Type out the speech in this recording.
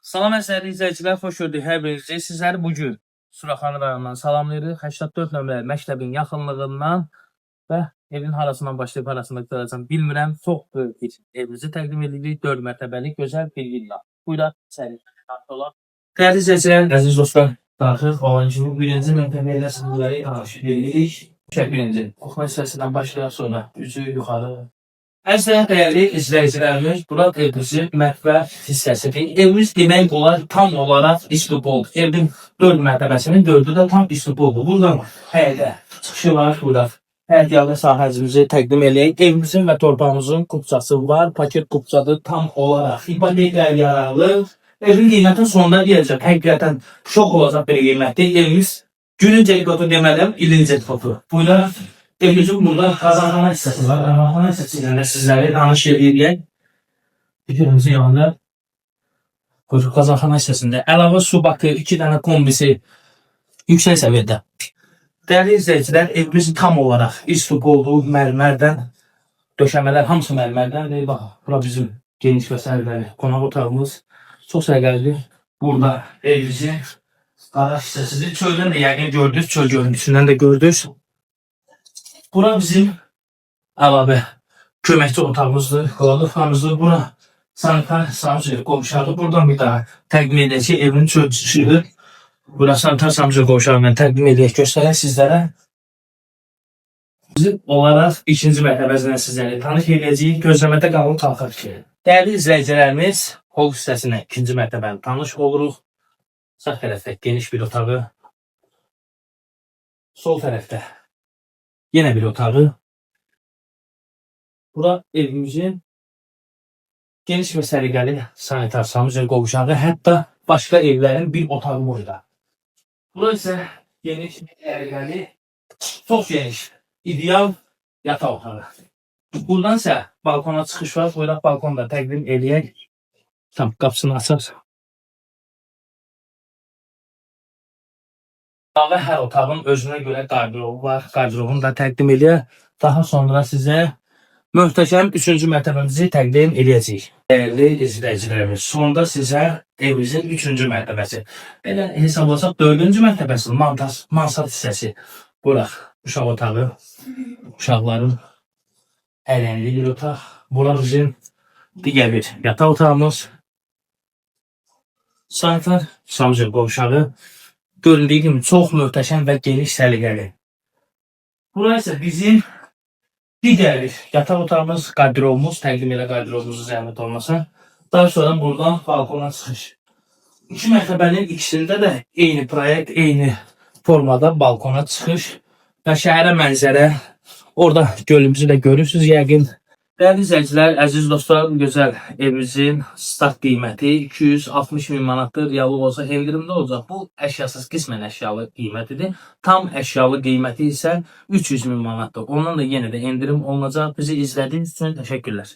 Salam əzəli izləyicilər, xoş gördük hər birinizi. Sizləri bugün Suraxanı rayonundan salamlayırıq. 84 nömrəli məktəbin yaxınlığından və evin harasından başlayıb harasında qurtaracam bilmirəm. Çox böyük bir evimizi təqdim edirik. 4 mərtəbəli gözəl bir villa. Buyuraq, səhərlik olaq. Dəyərli izləyicilər, əziz dostlar, daxil olan kimi birinci mərtəbə ilə sizləri tanış edirik. Birinci oxuma hissəsindən başlayaq, sonra üzü yuxarı. Əzizlər, dəyərli izləyicilərimiz, bura evimizin mətbəx hissəsidir. Evimiz demək olar tam olaraq istipoldur. Evin 4 mərtəbəsinin 4'ü də tam istipoldur. Buradan həyətə çıxışı var, burada həyət yağı sahəcimizi təqdim eləyək. Evimizin və torpağımızın kupçası var, paket kupçadır tam olaraq. İpoteka yararlı. Evin qiymətin sonunda deyəcək. Həqiqətən şok olacaq bir qiymətdir. Evimiz günün celikotu deməliyəm, ilin celikotu. Buyuraq. Evimizin burada qazanxana hissəsi var. Qazanxana hissəsi ilə də sizləri tanış edək. Evimizin yanında qazanxana hissəsində əlavə su bakı, 2 dənə kombisi yüksək səviyyədə. Dəyərli izləyicilər, evimiz tam olaraq istip olduğu mərmərdən, döşəmələr hamısı mərmərdəndir. Bax, bura bizim geniş və sərbəli qonaq otağımız. Çox səliqəlidir. Burada evimizin qaraj hissəsidir. Çöldən də yəqin gördünüz, çöl görüntüsündən də gördünüz. Bura bizim əlavə köməkçi otağımızdır, qonaqxanamızdır. Bura sanitar sancı qovşağı. Buradan bir daha təqdim edək ki, evin çölçüsüdür. Bura sanitar sancı qovşağı ilə təqdim edək, göstərək sizlərə. Bizim olaraq ikinci mərtəbəsindən sizləri tanış edəcəyik. Gözləmədə qalın qalxaq ki. Dəyərli izləyicilərimiz, hol hissəsinə ikinci mərtəbəni tanış oluruq. Sağ tərəfdə geniş bir otağı. Sol tərəfdə yenə bir otağı. Bura evimizin geniş və səliqəli sanitar sancı qovşağı, hətta başqa evlərin bir otağı burada. Bura isə geniş, səliqəli, çox geniş, ideal yataq otağı. Buradan isə balkona çıxış var. Buyuraq balkonda təqdim eləyək. Tam qapısını açaq. Və hər otağın özünə görə qardırobu var. Qardirobunu da təqdim eləyək. Daha sonra sizə möhtəşəm 3-cü mərtəbəmizi təqdim eləyəcəyik. Dəyərli izləyicilərimiz, sonda sizə evimizin 3-cü mərtəbəsi. Belə hesablasaq 4-cü mərtəbəsi mansard hissəsi. Buraq uşaq otağı, uşaqların əylənli bir otaq. Bura bizim digər bir yataq otağımız. Sanitar sancı qovşağı. Göründüyü kimi çox möhtəşəm və geniş səliqəli. Bura isə bizim digər bir yataq otağımız, qardirobumuz, təqdim elə qardirobumuzu zəhmət olmasa. Daha sonra buradan balkona çıxış. 2 mərtəbənin ikisində də eyni proyekt, eyni formada balkona çıxış və şəhərə mənzərə. Orada gölümüzü də görürsünüz yəqin. Dəyərli izləyicilər, əziz dostlar, gözəl evimizin start qiyməti 260.000 manatdır. Reallıq olsa endirimdə olacaq. Bu əşyasız qismən əşyalı qiymətidir. Tam əşyalı qiyməti isə 300.000 manatdır. Ondan da yenə də endirim olunacaq. Bizi izlədiyiniz üçün təşəkkürlər.